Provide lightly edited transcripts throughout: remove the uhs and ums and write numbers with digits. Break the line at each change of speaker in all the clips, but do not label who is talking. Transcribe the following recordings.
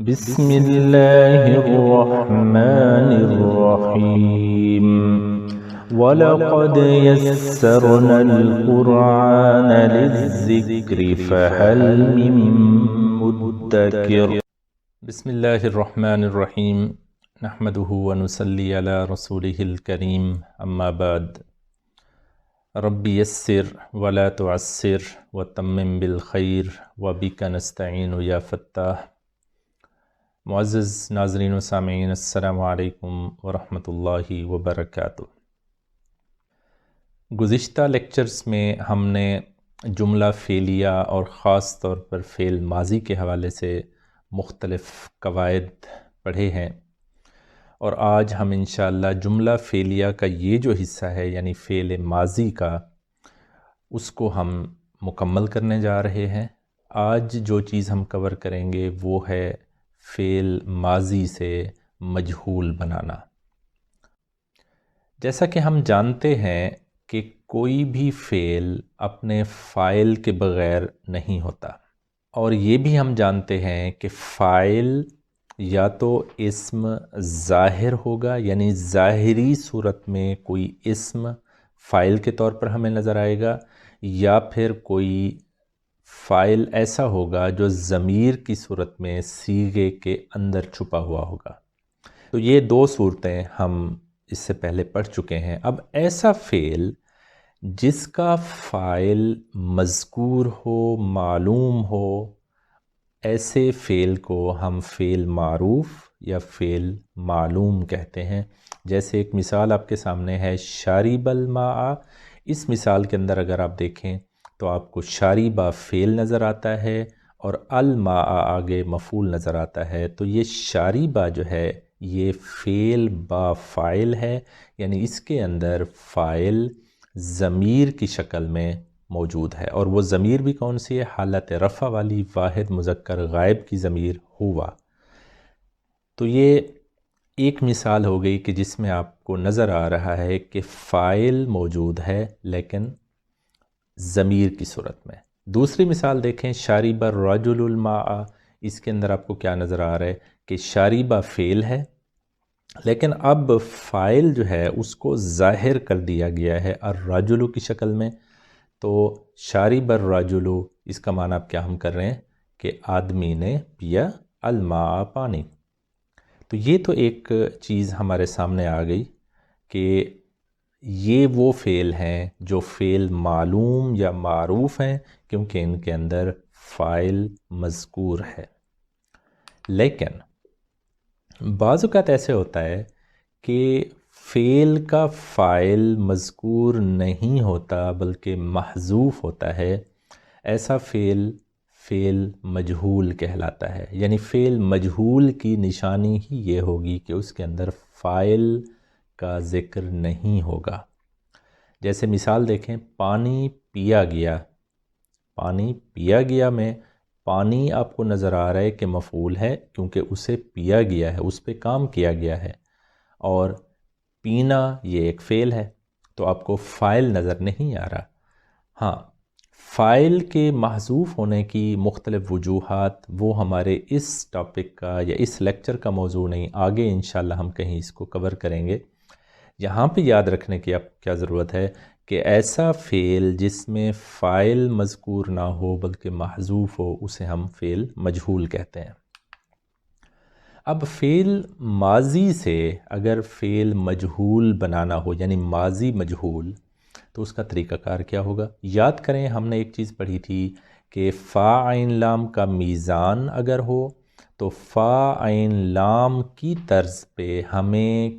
بسم الله الرحمن الرحيم ولقد يسرنا القرآن للذكر فهل من مدكر بسم الله الرحمن الرحيم نحمده ونصلي على رسوله الكريم أما بعد رب يسر ولا تعسر وتمم بالخير وبك نستعين يا فتاح۔ معزز ناظرین و سامعین، السلام علیکم ورحمۃ اللہ وبرکاتہ۔ گزشتہ لیکچرز میں ہم نے جملہ فعلیہ اور خاص طور پر فعل ماضی کے حوالے سے مختلف قواعد پڑھے ہیں، اور آج ہم انشاءاللہ جملہ فعلیہ کا یہ جو حصہ ہے یعنی فعل ماضی کا، اس کو ہم مکمل کرنے جا رہے ہیں۔ آج جو چیز ہم کور کریں گے وہ ہے فعل ماضی سے مجہول بنانا۔ جیسا کہ ہم جانتے ہیں کہ کوئی بھی فعل اپنے فاعل کے بغیر نہیں ہوتا، اور یہ بھی ہم جانتے ہیں کہ فاعل یا تو اسم ظاہر ہوگا، یعنی ظاہری صورت میں کوئی اسم فاعل کے طور پر ہمیں نظر آئے گا، یا پھر کوئی فاعل ایسا ہوگا جو ضمیر کی صورت میں صیغے کے اندر چھپا ہوا ہوگا۔ تو یہ دو صورتیں ہم اس سے پہلے پڑھ چکے ہیں۔ اب ایسا فعل جس کا فاعل مذکور ہو، معلوم ہو، ایسے فعل کو ہم فعل معروف یا فعل معلوم کہتے ہیں۔ جیسے ایک مثال آپ کے سامنے ہے شارب الماء۔ اس مثال کے اندر اگر آپ دیکھیں تو آپ کو شاربہ فعل نظر آتا ہے اور الماء آگے مفعول نظر آتا ہے۔ تو یہ شاربہ جو ہے یہ فعل با فاعل ہے، یعنی اس کے اندر فاعل ضمیر کی شکل میں موجود ہے، اور وہ ضمیر بھی کون سی ہے؟ حالت رفع والی واحد مذکر غائب کی ضمیر ہوا۔ تو یہ ایک مثال ہو گئی کہ جس میں آپ کو نظر آ رہا ہے کہ فاعل موجود ہے لیکن ضمیر کی صورت میں۔ دوسری مثال دیکھیں شارب الرجل الماء۔ اس کے اندر آپ کو کیا نظر آ رہا ہے کہ شاربہ فعل ہے، لیکن اب فاعل جو ہے اس کو ظاہر کر دیا گیا ہے الرجل کی شکل میں۔ تو شارب الرجل، اس کا معنی اب کیا ہم کر رہے ہیں کہ آدمی نے پیا الماء پانی۔ تو یہ تو ایک چیز ہمارے سامنے آ گئی کہ یہ وہ فعل ہیں جو فعل معلوم یا معروف ہیں، کیونکہ ان کے اندر فاعل مذکور ہے۔ لیکن بعض اوقات ایسے ہوتا ہے کہ فعل کا فاعل مذکور نہیں ہوتا بلکہ محذوف ہوتا ہے۔ ایسا فعل مجہول کہلاتا ہے، یعنی فعل مجہول کی نشانی ہی یہ ہوگی کہ اس کے اندر فاعل کا ذکر نہیں ہوگا۔ جیسے مثال دیکھیں پانی پیا گیا۔ پانی پیا گیا میں پانی آپ کو نظر آ رہا ہے کہ مفعول ہے، کیونکہ اسے پیا گیا ہے، اس پہ کام کیا گیا ہے، اور پینا یہ ایک فعل ہے، تو آپ کو فاعل نظر نہیں آ رہا۔ ہاں، فاعل کے محذوف ہونے کی مختلف وجوہات وہ ہمارے اس ٹاپک کا یا اس لیکچر کا موضوع نہیں، آگے انشاءاللہ ہم کہیں اس کو کور کریں گے۔ یہاں پہ یاد رکھنے کی اب کیا ضرورت ہے کہ ایسا فعل جس میں فاعل مذکور نہ ہو بلکہ محذوف ہو اسے ہم فعل مجہول کہتے ہیں۔ اب فعل ماضی سے اگر فعل مجہول بنانا ہو، یعنی ماضی مجہول، تو اس کا طریقہ کار کیا ہوگا؟ یاد کریں ہم نے ایک چیز پڑھی تھی کہ فا عین لام کا میزان اگر ہو تو فا عین لام کی طرز پہ ہمیں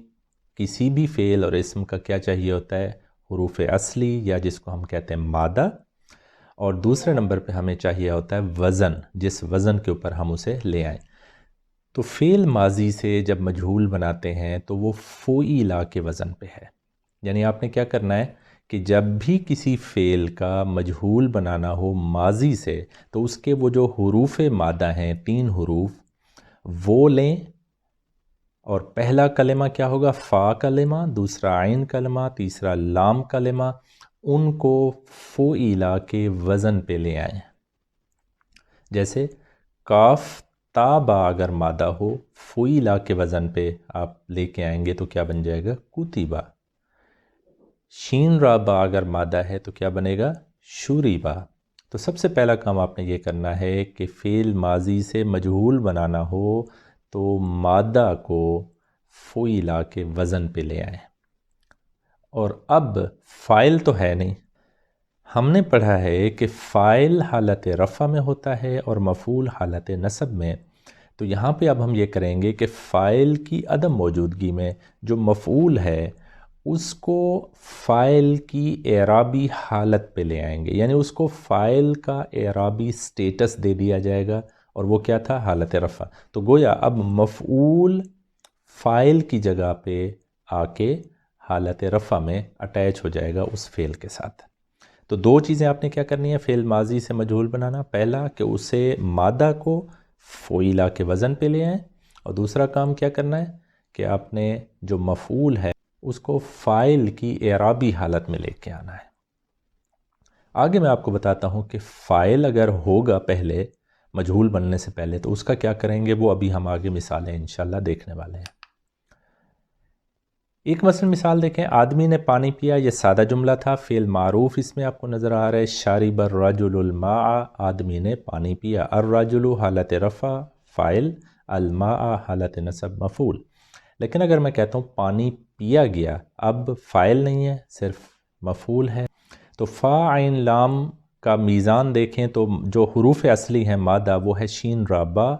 کسی بھی فعل اور اسم کا کیا چاہیے ہوتا ہے؟ حروف اصلی، یا جس کو ہم کہتے ہیں مادہ، اور دوسرے نمبر پہ ہمیں چاہیے ہوتا ہے وزن، جس وزن کے اوپر ہم اسے لے آئیں۔ تو فعل ماضی سے جب مجہول بناتے ہیں تو وہ فعیلا کے وزن پہ ہے، یعنی آپ نے کیا کرنا ہے کہ جب بھی کسی فعل کا مجہول بنانا ہو ماضی سے تو اس کے وہ جو حروف مادہ ہیں 3 حروف وہ لیں، اور پہلا کلمہ کیا ہوگا؟ فا کلمہ، دوسرا عین کلمہ، تیسرا لام کلمہ، ان کو فعیلا کے وزن پہ لے آئیں۔ جیسے کاف تابا اگر مادہ ہو، فوئلا کے وزن پہ آپ لے کے آئیں گے تو کیا بن جائے گا؟ کتیبا۔ شین رابا اگر مادہ ہے تو کیا بنے گا؟ شوریبا۔ تو سب سے پہلا کام آپ نے یہ کرنا ہے کہ فعل ماضی سے مجہول بنانا ہو تو مادہ کو فوئلا کے وزن پہ لے آئیں۔ اور اب فاعل تو ہے نہیں، ہم نے پڑھا ہے کہ فاعل حالت رفع میں ہوتا ہے اور مفعول حالت نصب میں، تو یہاں پہ اب ہم یہ کریں گے کہ فاعل کی عدم موجودگی میں جو مفعول ہے اس کو فاعل کی اعرابی حالت پہ لے آئیں گے، یعنی اس کو فاعل کا اعرابی سٹیٹس دے دیا جائے گا، اور وہ کیا تھا؟ حالت رفع۔ تو گویا اب مفعول فاعل کی جگہ پہ آ کے حالت رفع میں اٹیچ ہو جائے گا اس فعل کے ساتھ۔ تو دو چیزیں آپ نے کیا کرنی ہے فعل ماضی سے مجہول بنانا، پہلا کہ اسے مادہ کو فوئلا کے وزن پہ لے آئیں، اور دوسرا کام کیا کرنا ہے کہ آپ نے جو مفعول ہے اس کو فاعل کی اعرابی حالت میں لے کے آنا ہے۔ آگے میں آپ کو بتاتا ہوں کہ فاعل اگر ہوگا پہلے مجہول بننے سے پہلے تو اس کا کیا کریں گے، وہ ابھی ہم آگے مثالیں انشاءاللہ دیکھنے والے ہیں۔ ایک مثال دیکھیں، آدمی نے پانی پیا، یہ سادہ جملہ تھا، فعل معروف اس میں آپ کو نظر آ رہا ہے، شارب الرجل الماء، آدمی نے پانی پیا، الرجل حالت رفع فاعل، الماء حالت نصب مفعول۔ لیکن اگر میں کہتا ہوں پانی پیا گیا، اب فاعل نہیں ہے، صرف مفعول ہے، تو فا عین لام کا میزان دیکھیں تو جو حروف اصلی ہیں مادہ وہ ہے شین رابا،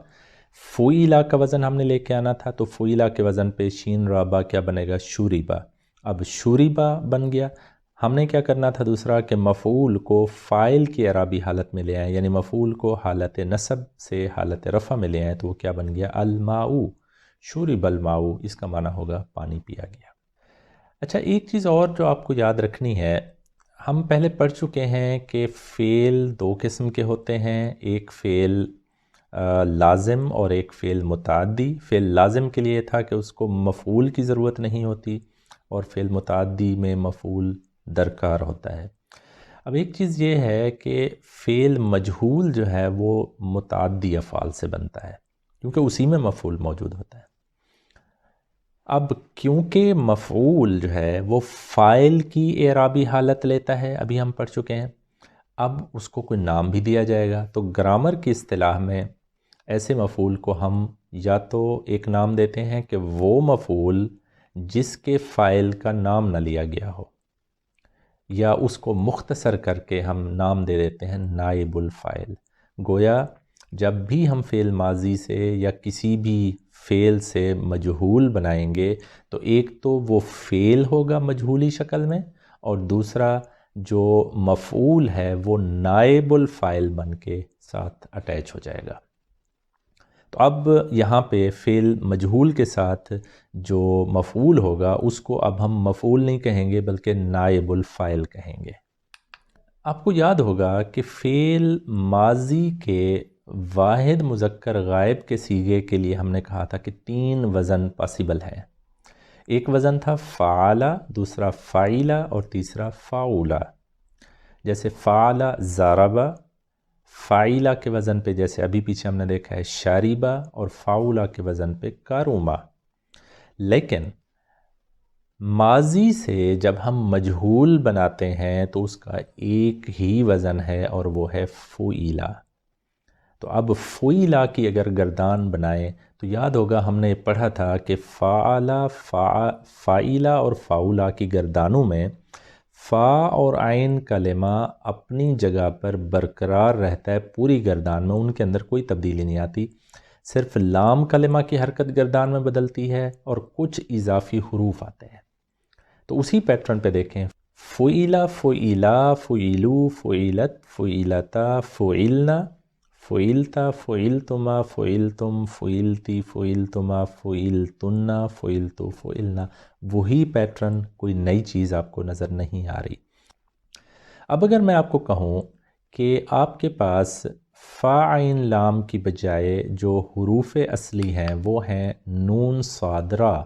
فوئلا کا وزن ہم نے لے کے آنا تھا، تو فوئلا کے وزن پہ شین رابا کیا بنے گا؟ شوریبا۔ اب شوریبا بن گیا، ہم نے کیا کرنا تھا دوسرا کہ مفعول کو فاعل کی اعرابی حالت میں لے آئیں، یعنی مفعول کو حالت نصب سے حالت رفع میں لے آئیں، تو وہ کیا بن گیا؟ الماء، شورب الماء، اس کا معنی ہوگا پانی پیا گیا۔ اچھا، ایک چیز اور جو آپ کو یاد رکھنی ہے، ہم پہلے پڑھ چکے ہیں کہ فعل دو قسم کے ہوتے ہیں، ایک فعل لازم اور ایک فعل متعدی۔ فعل لازم کے لیے تھا کہ اس کو مفعول کی ضرورت نہیں ہوتی، اور فعل متعدی میں مفعول درکار ہوتا ہے۔ اب ایک چیز یہ ہے کہ فعل مجہول جو ہے وہ متعدی افعال سے بنتا ہے، کیونکہ اسی میں مفعول موجود ہوتا ہے۔ اب کیونکہ مفعول جو ہے وہ فاعل کی اعرابی حالت لیتا ہے، ابھی ہم پڑھ چکے ہیں، اب اس کو کوئی نام بھی دیا جائے گا، تو گرامر کی اصطلاح میں ایسے مفعول کو ہم یا تو ایک نام دیتے ہیں کہ وہ مفعول جس کے فاعل کا نام نہ لیا گیا ہو، یا اس کو مختصر کر کے ہم نام دے دیتے ہیں نائب الفاعل۔ گویا جب بھی ہم فعل ماضی سے یا کسی بھی فعل سے مجہول بنائیں گے تو ایک تو وہ فعل ہوگا مجہولی شکل میں، اور دوسرا جو مفعول ہے وہ نائب الفاعل بن کے ساتھ اٹیچ ہو جائے گا۔ تو اب یہاں پہ فعل مجہول کے ساتھ جو مفعول ہوگا اس کو اب ہم مفعول نہیں کہیں گے بلکہ نائب الفاعل کہیں گے۔ آپ کو یاد ہوگا کہ فعل ماضی کے واحد مذکر غائب کے صیغے کے لیے ہم نے کہا تھا کہ 3 وزن پاسبل ہیں۔ ایک وزن تھا فعلا، دوسرا فعیلا، اور تیسرا فعولا۔ جیسے فعلا ضربا، فعیلا کے وزن پہ جیسے ابھی پیچھے ہم نے دیکھا ہے شاربا، اور فعولا کے وزن پہ کاروما۔ لیکن ماضی سے جب ہم مجہول بناتے ہیں تو اس کا ایک ہی وزن ہے اور وہ ہے فعیلا۔ تو اب فعیلا کی اگر گردان بنائیں تو یاد ہوگا ہم نے پڑھا تھا کہ فعلا، فعیلا اور فعولا کی گردانوں میں فا اور عین کلمہ اپنی جگہ پر برقرار رہتا ہے پوری گردان میں، ان کے اندر کوئی تبدیلی نہیں آتی، صرف لام کلمہ کی حرکت گردان میں بدلتی ہے اور کچھ اضافی حروف آتے ہیں۔ تو اسی پیٹرن پہ دیکھیں، فعیلا، فعیلا، فعیلو، فعیلت، فعیلتا، فعلنا، فعلتا، فعلتما، فعلتم، فعلتی، فعلتما، فعلتنا، فعلتو، فعلنا، وہی پیٹرن، کوئی نئی چیز آپ کو نظر نہیں آ رہی۔ اب اگر میں آپ کو کہوں کہ آپ کے پاس فا عین لام کی بجائے جو حروف اصلی ہیں وہ ہیں نون صاد را،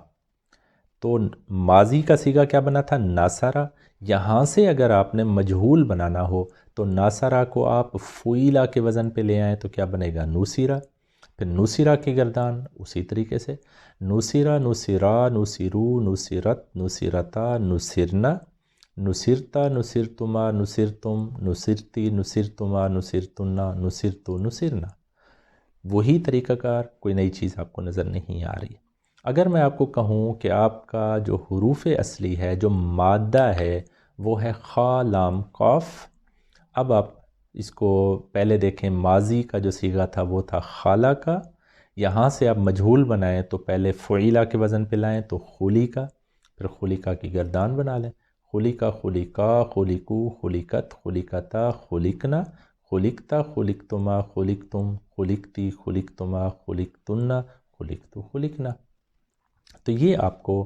تو ماضی کا صیغہ کیا بنا تھا؟ ناصرہ۔ یہاں سے اگر آپ نے مجہول بنانا ہو تو ناصرہ کو آپ فعیلا کے وزن پہ لے آئیں تو کیا بنے گا؟ نوسیرہ۔ پھر نصرہ کی گردان اسی طریقے سے نصرہ، نصرا، نصرو، نصرت، نصرتا، نصرنا، نصرتا، نصرتما، نصرتم، نصرتی، نصرتما، نصرتنا، نصرتو، نصرنا۔ وہی طریقہ کار، کوئی نئی چیز آپ کو نظر نہیں آ رہی۔ اگر میں آپ کو کہوں کہ آپ کا جو حروف اصلی ہے، جو مادہ ہے، وہ ہے خا، لام، قاف، اب آپ اس کو پہلے دیکھیں، ماضی کا جو صیغہ تھا وہ تھا خالہ کا، یہاں سے آپ مجہول بنائیں تو پہلے فعیلہ کے وزن پہ لائیں تو خلیقہ، پھر خلیقہ کی گردان بنا لیں، خلیقہ، خلیقہ، خلیقو، خلیقت، خلیقتا، خلقنا، خلقتا، خلقتما، خلقتم، خلقتی، خلقتما، خلقتن، خلقتو، خلقنا۔ تو یہ آپ کو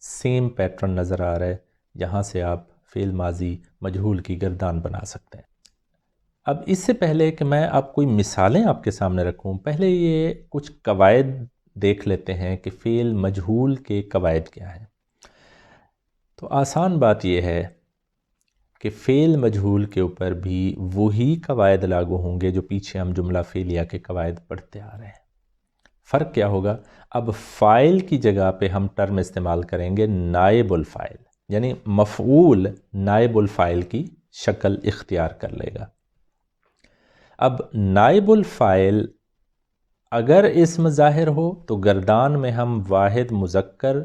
سیم پیٹرن نظر آ رہا ہے، یہاں سے آپ فعل ماضی مجہول کی گردان بنا سکتے ہیں۔ اب اس سے پہلے کہ میں آپ کوئی مثالیں آپ کے سامنے رکھوں، پہلے یہ کچھ قواعد دیکھ لیتے ہیں کہ فعل مجہول کے قواعد کیا ہیں۔ تو آسان بات یہ ہے کہ فعل مجہول کے اوپر بھی وہی قواعد لاگو ہوں گے جو پیچھے ہم جملہ فعلیہ کے قواعد پڑھتے آ رہے ہیں۔ فرق کیا ہوگا؟ اب فاعل کی جگہ پہ ہم ٹرم استعمال کریں گے نائب الفاعل، یعنی مفعول نائب الفاعل کی شکل اختیار کر لے گا۔ اب نائب الفاعل اگر اسم ظاہر ہو تو گردان میں ہم واحد مذکر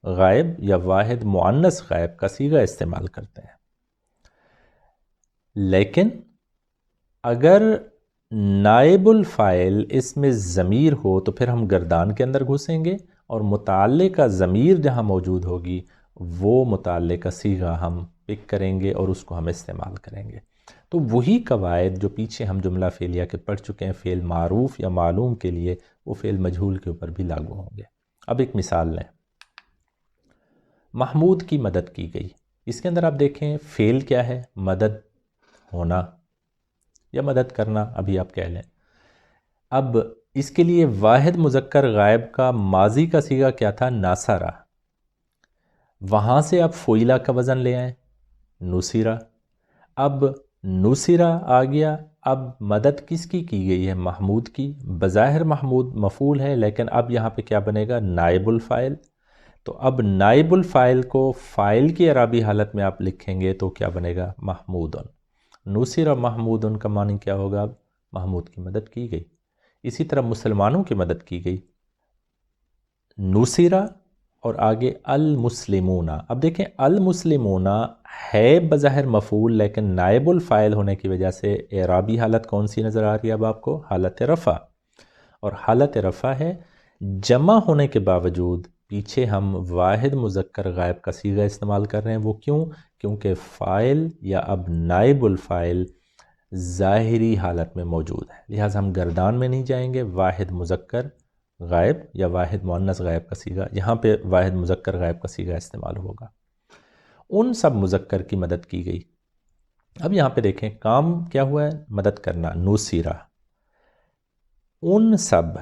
غائب یا واحد مؤنث غائب کا صیغہ استعمال کرتے ہیں، لیکن اگر نائب الفاعل اسم ضمیر ہو تو پھر ہم گردان کے اندر گھسیں گے اور متعلقہ ضمیر جہاں موجود ہوگی وہ متعلقہ صیغہ ہم پک کریں گے اور اس کو ہم استعمال کریں گے۔ تو وہی قواعد جو پیچھے ہم جملہ فعلیہ کے پڑھ چکے ہیں فعل معروف یا معلوم کے لیے، وہ فعل مجہول کے اوپر بھی لاگو ہوں گے۔ اب ایک مثال لیں، محمود کی مدد کی گئی، اس کے اندر آپ دیکھیں فعل کیا ہے؟ مدد ہونا یا مدد کرنا، ابھی آپ کہہ لیں۔ اب اس کے لیے واحد مذکر غائب کا ماضی کا صیغہ کیا تھا؟ ناصرہ، وہاں سے آپ فعیلہ کا وزن لے آئیں نصرہ، اب نصرہ آ گیا، اب مدد کس کی گئی ہے؟ محمود کی۔ بظاہر محمود مفعول ہے، لیکن اب یہاں پہ کیا بنے گا؟ نائب الفاعل۔ تو اب نائب الفاعل کو فاعل کی اعرابی حالت میں آپ لکھیں گے تو کیا بنے گا؟ محمودن۔ نصرہ محمودن کا معنی کیا ہوگا؟ اب محمود کی مدد کی گئی۔ اسی طرح مسلمانوں کی مدد کی گئی، نصرہ، اور آگے المسلمون۔ اب دیکھیں المسلمون ہے بظاہر مفعول، لیکن نائب الفاعل ہونے کی وجہ سے اعرابی حالت کون سی نظر آ رہی ہے اب آپ کو؟ حالت رفع، اور حالت رفع ہے جمع ہونے کے باوجود پیچھے ہم واحد مذکر غائب کا صیغہ استعمال کر رہے ہیں۔ وہ کیوں؟ کیونکہ فاعل یا اب نائب الفاعل ظاہری حالت میں موجود ہے، لہٰذا ہم گردان میں نہیں جائیں گے، واحد مذکر غائب یا واحد مؤنث غائب کا صیغہ، یہاں پہ واحد مذکر غائب کا صیغہ استعمال ہوگا۔ ان سب مذکر کی مدد کی گئی۔ اب یہاں پہ دیکھیں کام کیا ہوا ہے؟ مدد کرنا، نصرہ، ان سب،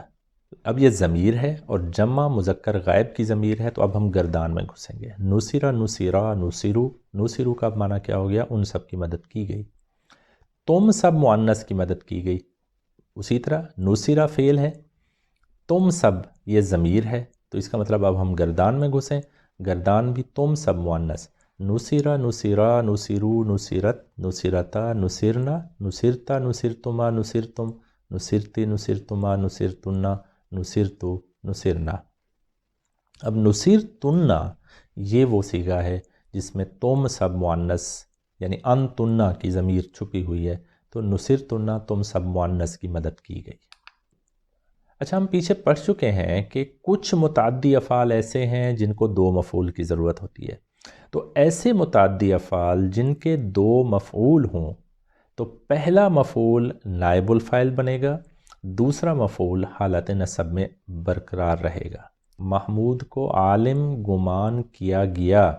اب یہ ضمیر ہے اور جمع مذکر غائب کی ضمیر ہے، تو اب ہم گردان میں گھسیں گے، نصرہ، نصرا، نصرو، نصرو کا معنی کیا ہو گیا؟ ان سب کی مدد کی گئی۔ تم سب مؤنث کی مدد کی گئی، اسی طرح نصرہ فعل ہے، تم سب یہ ضمیر ہے، تو اس کا مطلب اب ہم گردان میں گھسیں، گردان بھی تم سب مؤنث، نصرہ، نصرا، نصرو، نصرت، نصرتا، نصرنا، نصرتا، نصرتما، نصرتم، نصرتی، نصرتما، نصرتنا، نصرتو، نصرنا۔ اب نصرتنا یہ وہ صیغہ ہے جس میں تم سب مؤنث یعنی انتنا کی ضمیر چھپی ہوئی ہے، تو نصرتنا تم سب مؤنث کی مدد کی گئی۔ اچھا، ہم پیچھے پڑھ چکے ہیں کہ کچھ متعدی افعال ایسے ہیں جن کو دو مفعول کی ضرورت ہوتی ہے، تو ایسے متعدی افعال جن کے دو مفعول ہوں تو پہلا مفعول نائب الفاعل بنے گا، دوسرا مفعول حالت نصب میں برقرار رہے گا۔ محمود کو عالم گمان کیا گیا،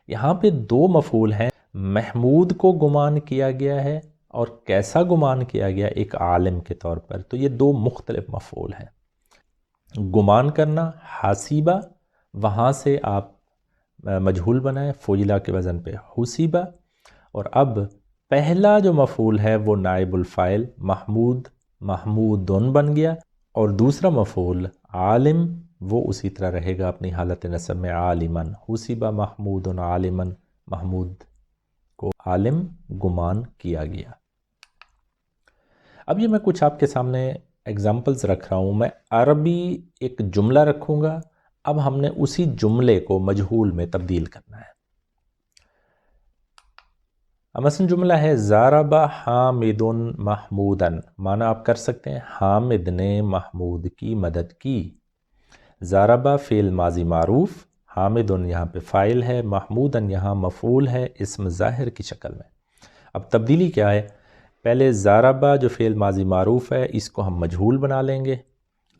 یہاں پہ دو مفعول ہیں، محمود کو گمان کیا گیا ہے اور کیسا گمان کیا گیا؟ ایک عالم کے طور پر، تو یہ دو مختلف مفعول ہیں۔ گمان کرنا حاسیبہ، وہاں سے آپ مجہول بنائیں فعیلہ کے وزن پہ حسیبہ، اور اب پہلا جو مفعول ہے وہ نائب الفاعل محمود محمودن بن گیا، اور دوسرا مفعول عالم وہ اسی طرح رہے گا اپنی حالت نصب میں عالمن، حسب محمود عالمن، محمود کو عالم گمان کیا گیا۔ اب یہ میں کچھ آپ کے سامنے ایگزامپلز رکھ رہا ہوں، میں عربی ایک جملہ رکھوں گا، اب ہم نے اسی جملے کو مجہول میں تبدیل کرنا ہے۔ اب مثلا جملہ ہے ضرب حامد محمودن، معنی آپ کر سکتے ہیں حامد نے محمود کی مدد کی۔ ضرب فعل ماضی معروف، حامدن یہاں پہ فاعل ہے، محمودن یہاں مفعول ہے اسم ظاہر کی شکل میں۔ اب تبدیلی کیا ہے؟ پہلے ضرب جو فعل ماضی معروف ہے اس کو ہم مجہول بنا لیں گے،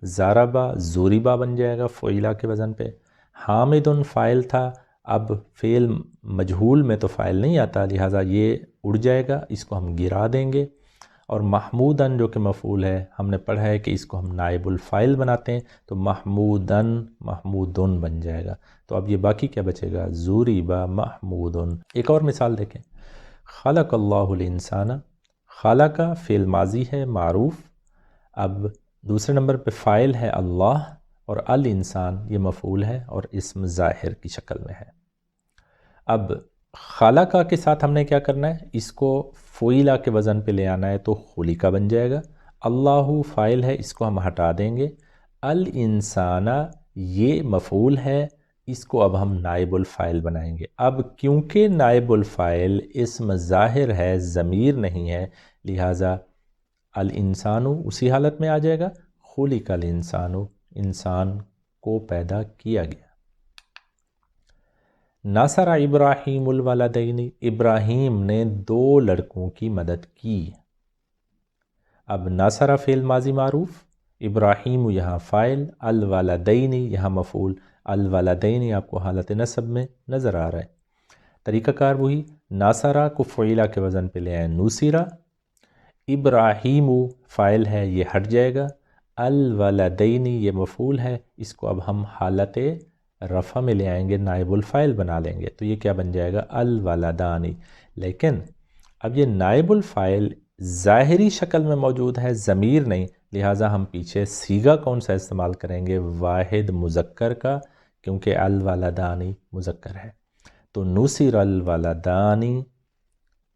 ضرب ضرب بن جائے گا فعیلہ کے وزن پہ۔ حامدن فاعل تھا، اب فعل مجہول میں تو فاعل نہیں آتا، لہٰذا یہ اڑ جائے گا، اس کو ہم گرا دیں گے۔ اور محمودن جو کہ مفعول ہے، ہم نے پڑھا ہے کہ اس کو ہم نائب الفاعل بناتے ہیں، تو محمودن محمودن بن جائے گا۔ تو اب یہ باقی کیا بچے گا؟ ضرب محمودن۔ ایک اور مثال دیکھیں، خلق اللہ الانسان، خلق فعل ماضی ہے معروف، اب دوسرے نمبر پہ فاعل ہے اللہ، اور الانسان یہ مفعول ہے اور اسم ظاہر کی شکل میں ہے۔ اب خلقہ کے ساتھ ہم نے کیا کرنا ہے؟ اس کو فعیلہ کے وزن پہ لے آنا ہے، تو خلقہ بن جائے گا۔ اللہ فاعل ہے، اس کو ہم ہٹا دیں گے۔ الانسان یہ مفعول ہے، اس کو اب ہم نائب الفاعل بنائیں گے۔ اب کیونکہ نائب الفاعل اسم ظاہر ہے، ضمیر نہیں ہے، لہٰذا الانسان اسی حالت میں آ جائے گا، خلق الانسان، انسان کو پیدا کیا گیا۔ ناصر ابراہیم الوالدین، ابراہیم نے دو لڑکوں کی مدد کی۔ اب ناصر فعل ماضی معروف، ابراہیم یہاں فاعل، الوالدین یہاں مفعول، الوالدین آپ کو حالت نصب میں نظر آ رہا ہے۔ طریقہ کار وہی، ناصرہ کو فعیلہ کے وزن پہ لے آئیں نوسیرہ، ابراہیم فاعل ہے یہ ہٹ جائے گا، الولدین یہ مفعول ہے، اس کو اب ہم حالت رفع میں لے آئیں گے، نائب الفاعل بنا لیں گے، تو یہ کیا بن جائے گا؟ الولدانی۔ لیکن اب یہ نائب الفاعل ظاہری شکل میں موجود ہے، ضمیر نہیں، لہٰذا ہم پیچھے صیغہ کون سا استعمال کریں گے؟ واحد مذکر کا، کیونکہ الولدانی مذکر ہے۔ تو نصر الولدانی،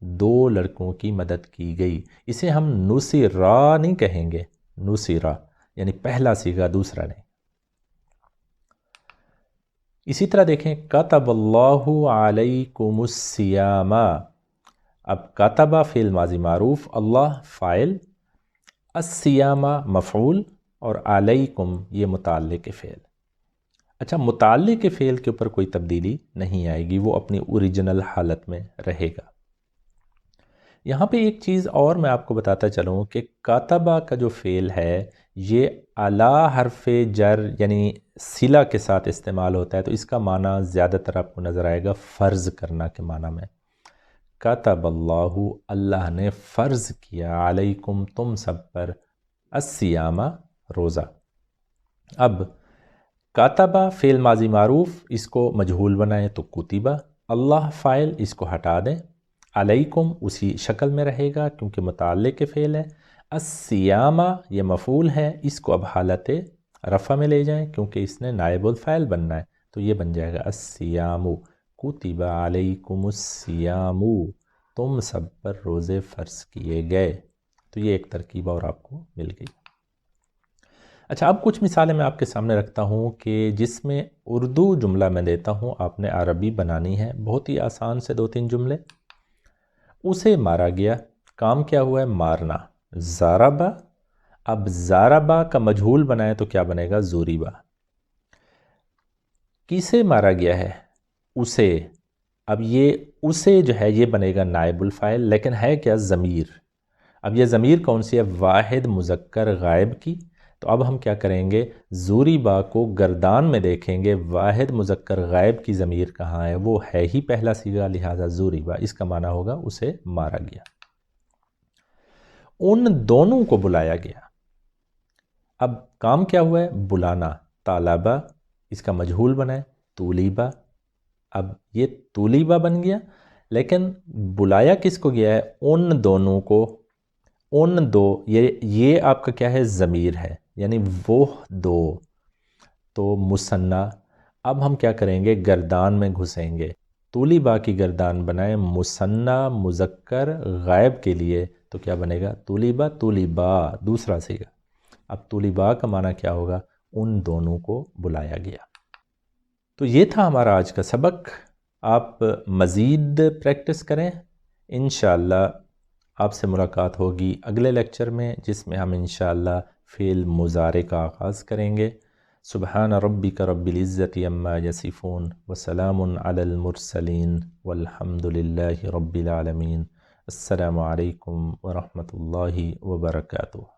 دو لڑکوں کی مدد کی گئی۔ اسے ہم نصرا نہیں کہیں گے، نصرا یعنی پہلا صیغہ دوسرا نہیں۔ اسی طرح دیکھیں کتب اللہ علیکم الصیام، اب کتبہ فعل ماضی معروف، اللہ فاعل، الصیام مفعول، اور علیکم یہ متعلق فعل۔ اچھا، متعلق فعل کے اوپر کوئی تبدیلی نہیں آئے گی، وہ اپنی اوریجنل حالت میں رہے گا۔ یہاں پہ ایک چیز اور میں آپ کو بتاتا چلوں کہ کاتبہ کا جو فعل ہے یہ علی حرف جر یعنی صلہ کے ساتھ استعمال ہوتا ہے، تو اس کا معنی زیادہ تر آپ کو نظر آئے گا فرض کرنا کے معنی میں۔ کاتب اللہ، اللہ نے فرض کیا، علیکم تم سب پر، الصیام روزہ۔ اب کاتبہ فعل ماضی معروف، اس کو مجہول بنائیں تو کتبہ، اللہ فاعل اس کو ہٹا دیں، علیکم اسی شکل میں رہے گا کیونکہ متعلق فعل ہے، الصیام یہ مفعول ہے، اس کو اب حالت رفع میں لے جائیں کیونکہ اس نے نائب الفاعل بننا ہے، تو یہ بن جائے گا الصیام، کتب علیکم الصیام، تم سب پر روزے فرض کیے گئے۔ تو یہ ایک ترکیب اور آپ کو مل گئی۔ اچھا، اب کچھ مثالیں میں آپ کے سامنے رکھتا ہوں کہ جس میں اردو جملہ میں دیتا ہوں، آپ نے عربی بنانی ہے، بہت ہی آسان سے 2-3 جملے۔ اسے مارا گیا، کام کیا ہوا ہے؟ مارنا، ضربہ، اب ضربہ کا مجہول بنائے تو کیا بنے گا؟ ضربہ۔ کسے مارا گیا ہے؟ اسے، اب یہ اسے جو ہے یہ بنے گا نائب الفاعل، لیکن ہے کیا؟ ضمیر۔ اب یہ ضمیر کون سی ہے؟ واحد مذکر غائب کی، تو اب ہم کیا کریں گے؟ ضربہ کو گردان میں دیکھیں گے، واحد مذکر غائب کی ضمیر کہاں ہے؟ وہ ہے ہی پہلا صیغہ، لہٰذا ضربہ، اس کا معنی ہوگا اسے مارا گیا۔ ان دونوں کو بلایا گیا، اب کام کیا ہوا ہے؟ بلانا، طالبہ، اس کا مجہول بنائے طولیبہ، اب یہ طولیبہ بن گیا، لیکن بلایا کس کو گیا ہے؟ ان دونوں کو، ان دو، یہ آپ کا کیا ہے؟ ضمیر ہے، یعنی وہ دو، تو مثنیٰ۔ اب ہم کیا کریں گے؟ گردان میں گھسیں گے، طولی با کی گردان بنائیں مثنیٰ مذکر غائب کے لیے، تو کیا بنے گا؟ طولی با دوسرا صیغہ۔ اب طولی با کا معنی کیا ہوگا؟ ان دونوں کو بلایا گیا۔ تو یہ تھا ہمارا آج کا سبق۔ آپ مزید پریکٹس کریں، انشاءاللہ آپ سے ملاقات ہوگی اگلے لیکچر میں، جس میں ہم انشاءاللہ فعل مضارع کا آغاز کریں گے۔ سبحان ربک رب العزت عما یصفون وسلام علی المرسلین والحمد للہ رب العالمین۔ السلام علیکم ورحمۃ اللہ وبرکاتہ۔